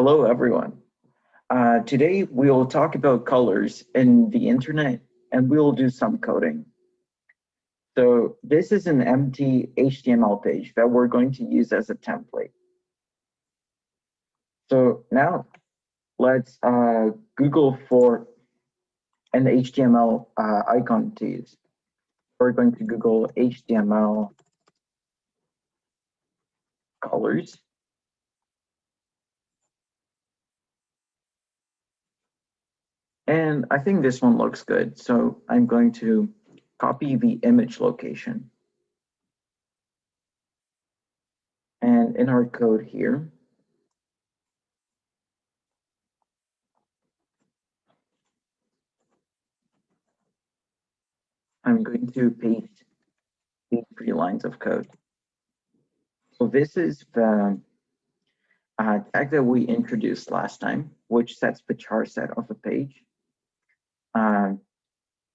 Hello, everyone. Today we will talk about colors in the internet and we'll do some coding. So this is an empty HTML page that we're going to use as a template. So now let's Google for an HTML icon to use. We're going to Google HTML colors. And I think this one looks good. So I'm going to copy the image location. And in our code here, I'm going to paste these 3 lines of code. So this is the tag that we introduced last time, which sets the char set of a page.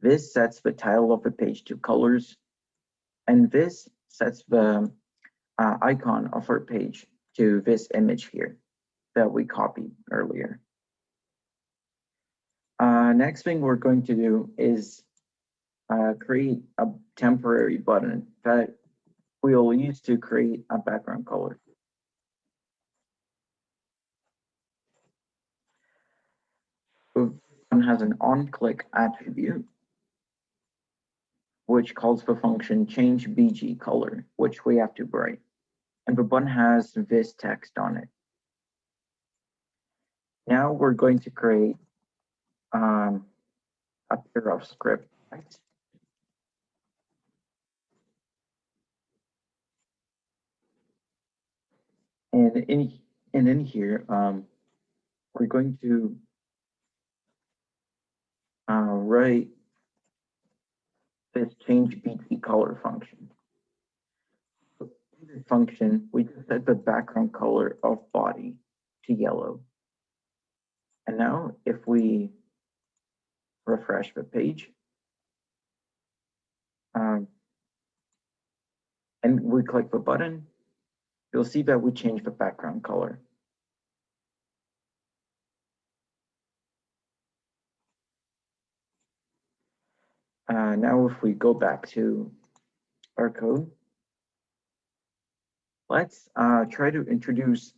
This sets the title of the page to colors, and this sets the icon of our page to this image here that we copied earlier. Next thing we're going to do is create a temporary button that we'll use to create a background color. So one has an on-click attribute, which calls the function change BG color, which we have to write. And the button has this text on it. Now we're going to create a pair of script tags. And in here, we're going to write this change BG color function. So in this function, we just set the background color of body to yellow. And now if we refresh the page, and we click the button, you'll see that we change the background color. Now if we go back to our code, let's try to introduce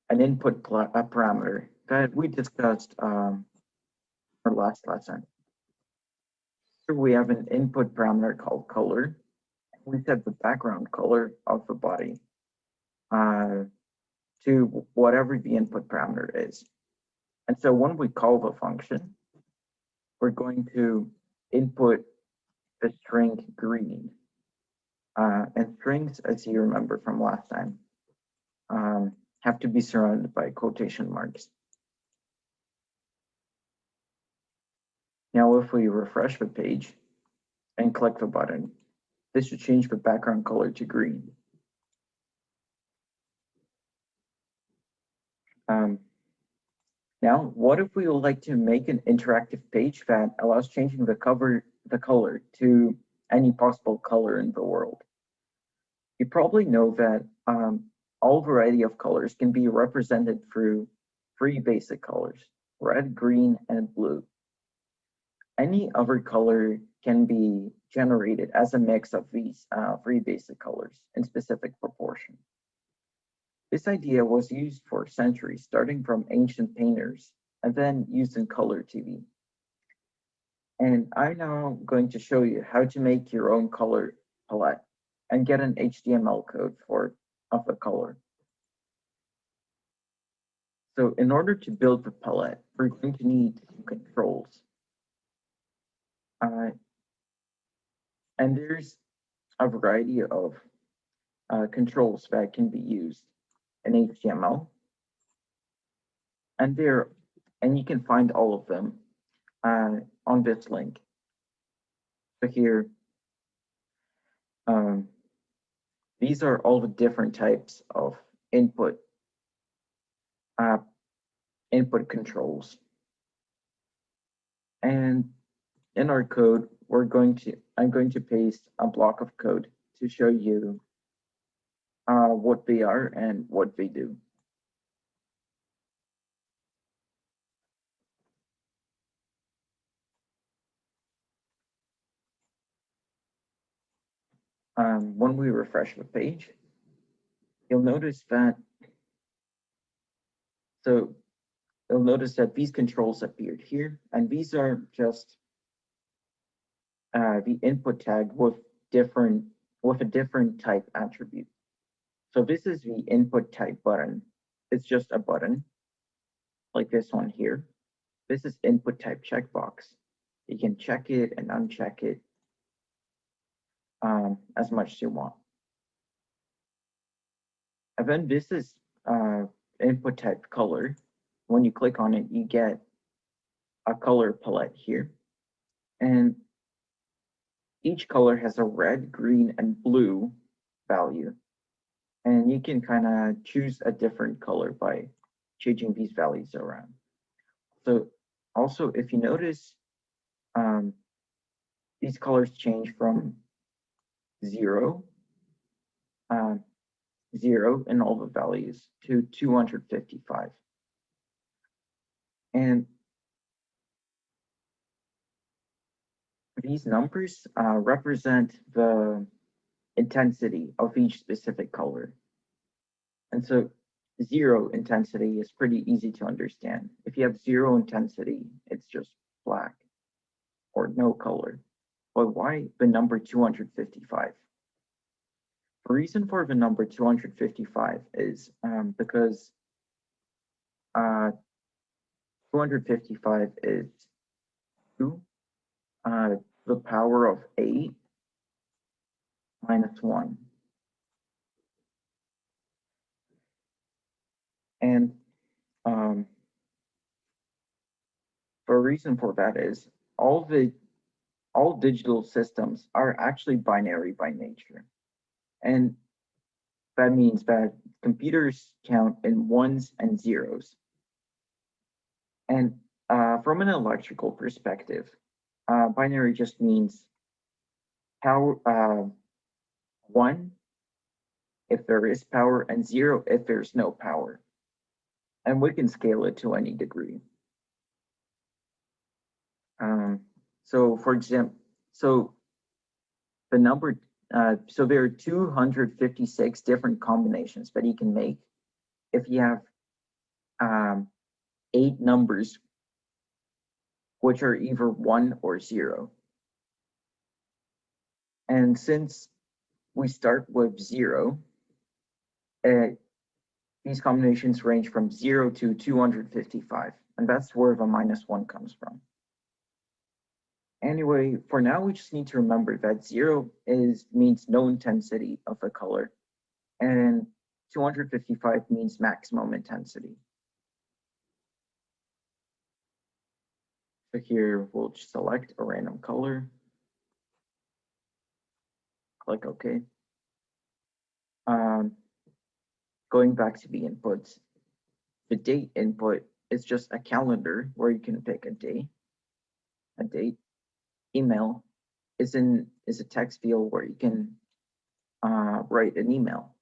an input parameter that we discussed our last lesson. Here we have an input parameter called color. We set the background color of the body to whatever the input parameter is. And so when we call the function, we're going to input the string green. And strings, as you remember from last time, have to be surrounded by quotation marks. Now, if we refresh the page and click the button, this should change the background color to green. Now, what if we would like to make an interactive page that allows changing the color to any possible color in the world? You probably know that all variety of colors can be represented through 3 basic colors: red, green, and blue. Any other color can be generated as a mix of these 3 basic colors in specific proportion. This idea was used for centuries, starting from ancient painters and then used in color TV. And I'm now going to show you how to make your own color palette and get an HTML code of a color. So in order to build the palette, we're going to need controls. And there's a variety of controls that can be used in HTML. And you can find all of them on this link. So here, these are all the different types of input controls. And in our code, I'm going to paste a block of code to show you what they are and what they do. when we refresh the page, you'll notice that these controls appeared here, and these are just the input tag with a different type attribute. So this is the input type button. It's just a button like this one here. This is input type checkbox. You can check it and uncheck it as much as you want. And then this is input type color. When you click on it, you get a color palette here. And each color has a red, green, and blue value. And you can kind of choose a different color by changing these values around. So also, if you notice, these colors change from 0 in all the values to 255. And these numbers represent the intensity of each specific color. And so 0 intensity is pretty easy to understand. If you have 0 intensity, it's just black or no color. But why the number 255? The reason for the number 255 is because 255 is 2 the power of 8 minus 1. And the reason for that is all digital systems are actually binary by nature. And that means that computers count in ones and zeros. And from an electrical perspective, binary just means power 1 if there is power and 0 if there's no power. And we can scale it to any degree. So for example, so the number, so there are 256 different combinations that you can make if you have 8 numbers which are either 1 or 0. And since we start with 0, these combinations range from 0 to 255, and that's where the minus 1 comes from. Anyway, for now, we just need to remember that 0 means no intensity of a color, and 255 means maximum intensity. So here, we'll just select a random color, click OK. Going back to the inputs, the date input is just a calendar where you can pick a day, a date. Email is a text field where you can write an email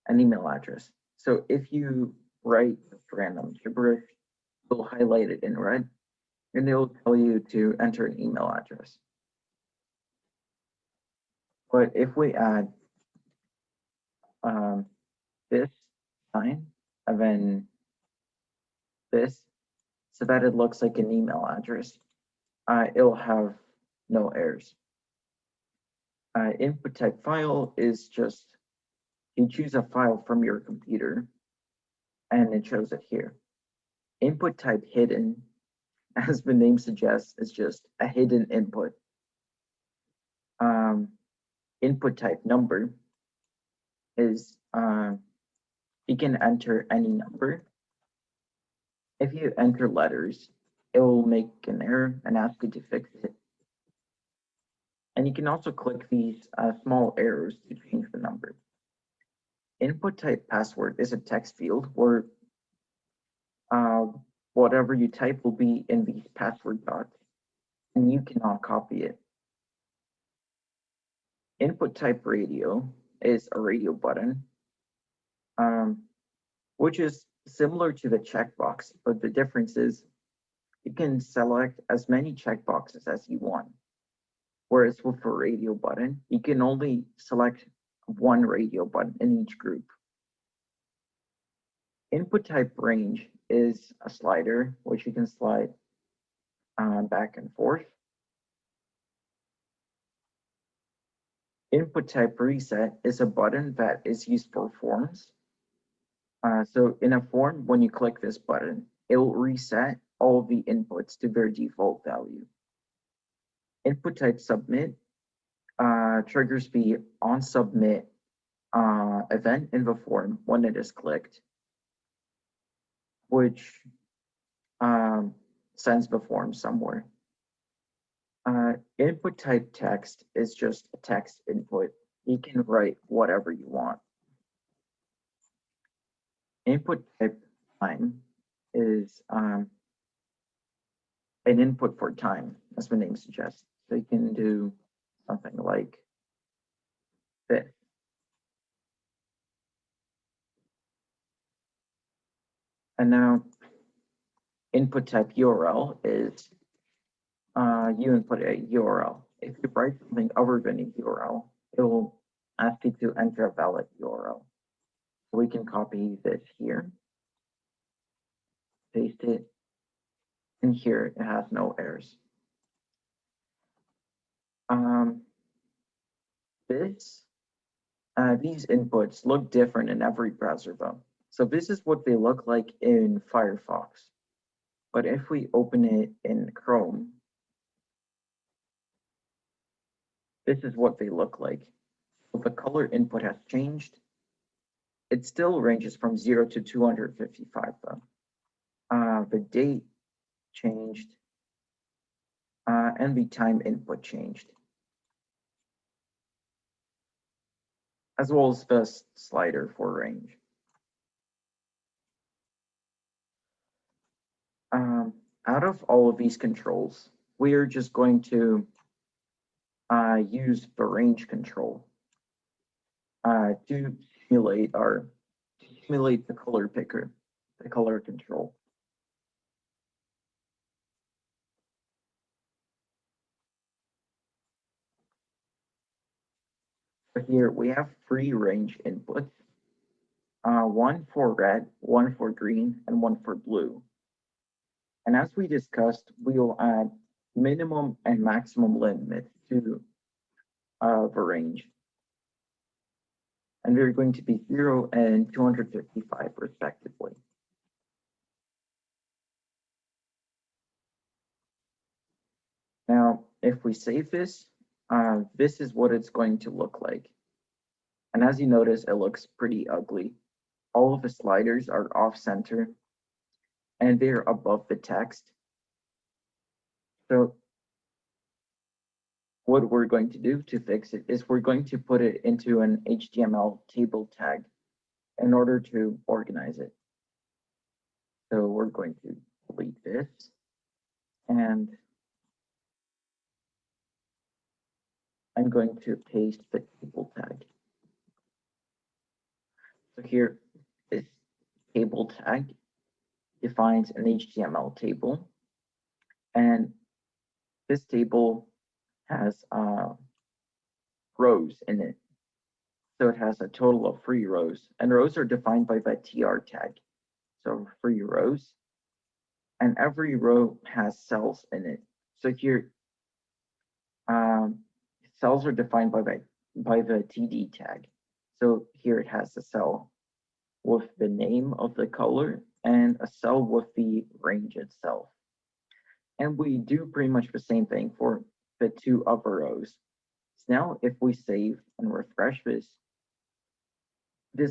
address. So if you write random gibberish, it'll highlight it in red, and it'll tell you to enter an email address. But if we add this sign and then this, so that it looks like an email address, it'll have no errors. Input type file is just, you choose a file from your computer and it shows it here. Input type hidden, as the name suggests, is just a hidden input. Input type number is, you can enter any number. If you enter letters, it will make an error and ask you to fix it. And you can also click these small arrows to change the number. Input type password is a text field where whatever you type will be in these password dots, and you cannot copy it. Input type radio is a radio button, which is similar to the checkbox, but the difference is you can select as many checkboxes as you want. Whereas with a radio button, you can only select one radio button in each group. Input type range is a slider which you can slide back and forth. Input type reset is a button that is used for forms. So in a form, when you click this button, it will reset all of the inputs to their default value. Input type submit triggers the onSubmit event in the form when it is clicked, which sends the form somewhere. Input type text is just a text input. You can write whatever you want. Input type time is an input for time, as the name suggests. So you can do something like this. And now input type URL is you input a URL. If you write something other than a URL, it will ask you to enter a valid URL. So we can copy this here, paste it, and here it has no errors. These inputs look different in every browser though. So this is what they look like in Firefox. But if we open it in Chrome, this is what they look like. So the color input has changed. It still ranges from 0 to 255 though. The date changed, and the time input changed, as well as the slider for range. Out of all of these controls, we are just going to use the range control to simulate the color picker, the color control. So here we have three range inputs, one for red, one for green, and one for blue. And as we discussed, we will add minimum and maximum limits to the range. And they're going to be 0 and 255 respectively. Now, if we save this, this is what it's going to look like. And as you notice, it looks pretty ugly. All of the sliders are off center and they're above the text. So what we're going to do to fix it is we're going to put it into an HTML table tag in order to organize it. So we're going to delete this and I'm going to paste the table tag. So here, this table tag defines an HTML table, and this table has rows in it. So it has a total of 3 rows, and rows are defined by the tr tag. So 3 rows, and every row has cells in it. So here, cells are defined by the td tag. So here it has a cell with the name of the color and a cell with the range itself. And we do pretty much the same thing for the 2 other rows. So now if we save and refresh this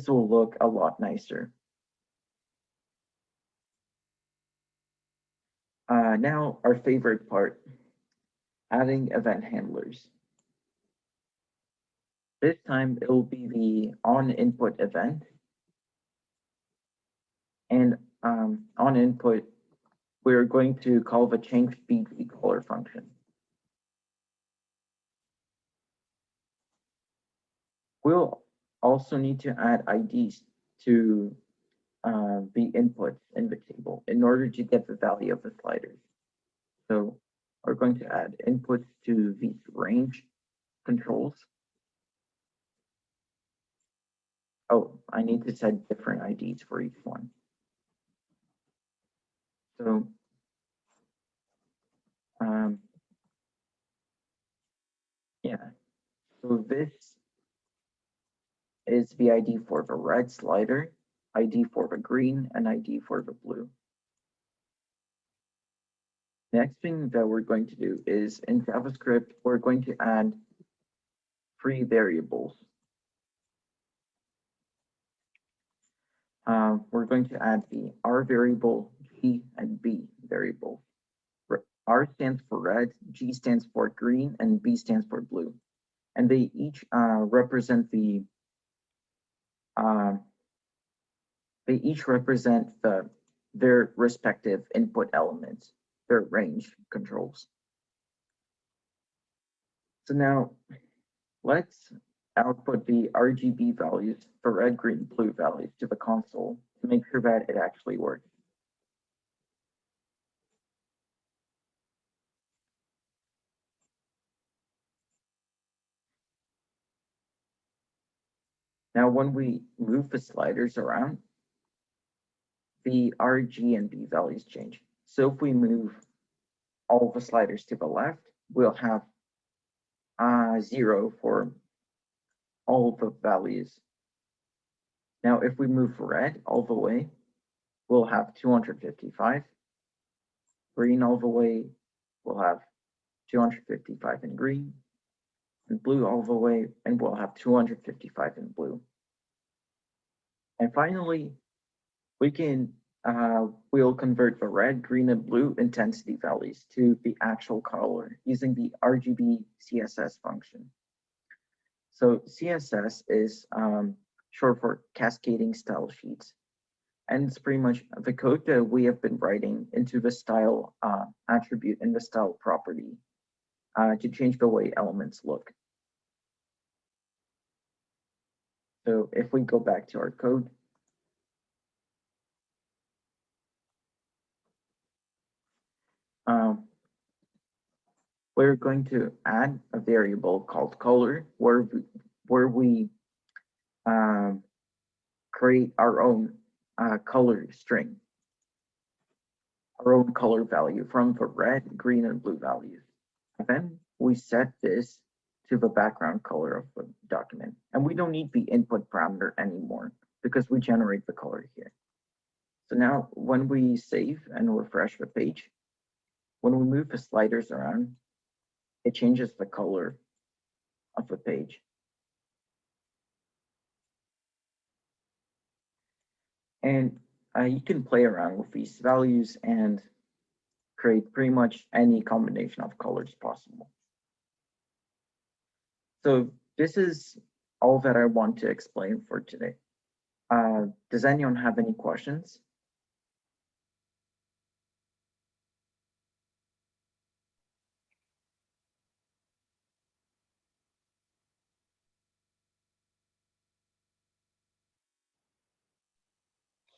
will look a lot nicer. Now our favorite part, adding event handlers. This time it will be the onInput event. And onInput, we're going to call the change speed recolor function. We'll also need to add IDs to the inputs in the table in order to get the value of the sliders. So we're going to add inputs to these range controls. Oh, I need to set different IDs for each one. So yeah, so this is the ID for the red slider, ID for the green, and ID for the blue. Next thing that we're going to do is in JavaScript, we're going to add 3 variables. We're going to add the R variable, G, and B variable. R stands for red, G stands for green, and B stands for blue. And they each represent their respective input elements, their range controls. So now let's output the RGB values for red, green, blue values to the console to make sure that it actually works. Now, when we move the sliders around, the R, G, and B values change. So if we move all the sliders to the left, we'll have 0 for all the values. Now, if we move red all the way, we'll have 255. Green all the way, we'll have 255 in green. And blue all the way, and we'll have 255 in blue. And finally, we'll convert the red, green, and blue intensity values to the actual color using the RGB CSS function. So CSS is short for cascading style sheets. And it's pretty much the code that we have been writing into the style attribute and the style property to change the way elements look. So if we go back to our code, we're going to add a variable called color where we create our own color string, our own color value from the red, green, and blue values. And then we set this to the background color of the document. And we don't need the input parameter anymore because we generate the color here. So now when we save and refresh the page, when we move the sliders around, it changes the color of the page. And you can play around with these values and create pretty much any combination of colors possible. So this is all that I want to explain for today. Does anyone have any questions?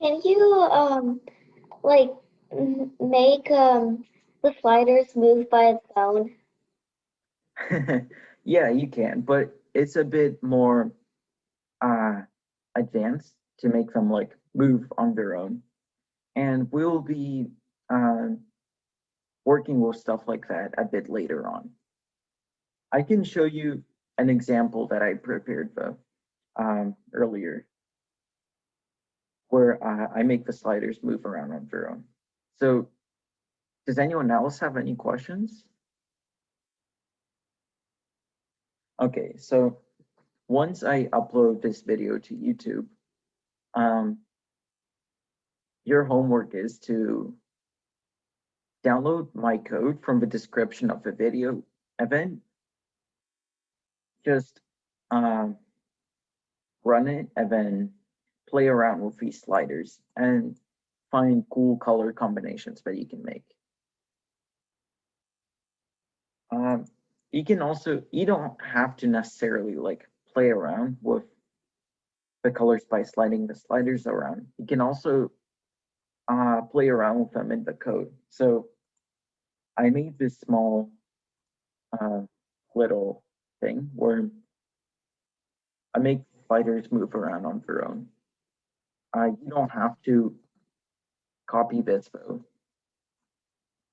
Can you like make the sliders move by its own? Yeah, you can, but it's a bit more advanced to make them like move on their own. And we'll be working with stuff like that a bit later on. I can show you an example that I prepared though earlier, where I make the sliders move around on their own. So does anyone else have any questions? Okay, so once I upload this video to YouTube, your homework is to download my code from the description of the video and then just run it and then play around with these sliders and find cool color combinations that you can make. You don't have to necessarily like play around with the colors by sliding the sliders around. You can also play around with them in the code. So I made this small little thing where I make sliders move around on their own. You don't have to copy this though.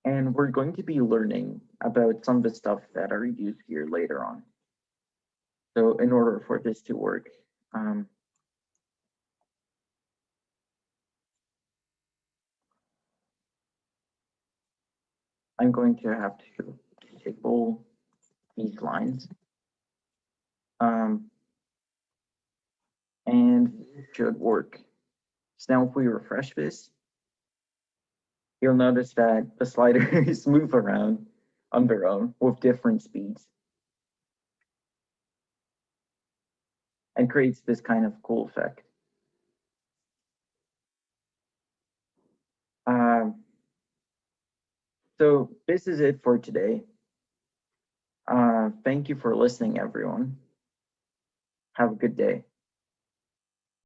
And we're going to be learning about some of the stuff that are used here later on. So in order for this to work, I'm going to have to disable these lines. And it should work. So now if we refresh this, you'll notice that the sliders move around on their own with different speeds and creates this kind of cool effect. So this is it for today. Thank you for listening, everyone. Have a good day.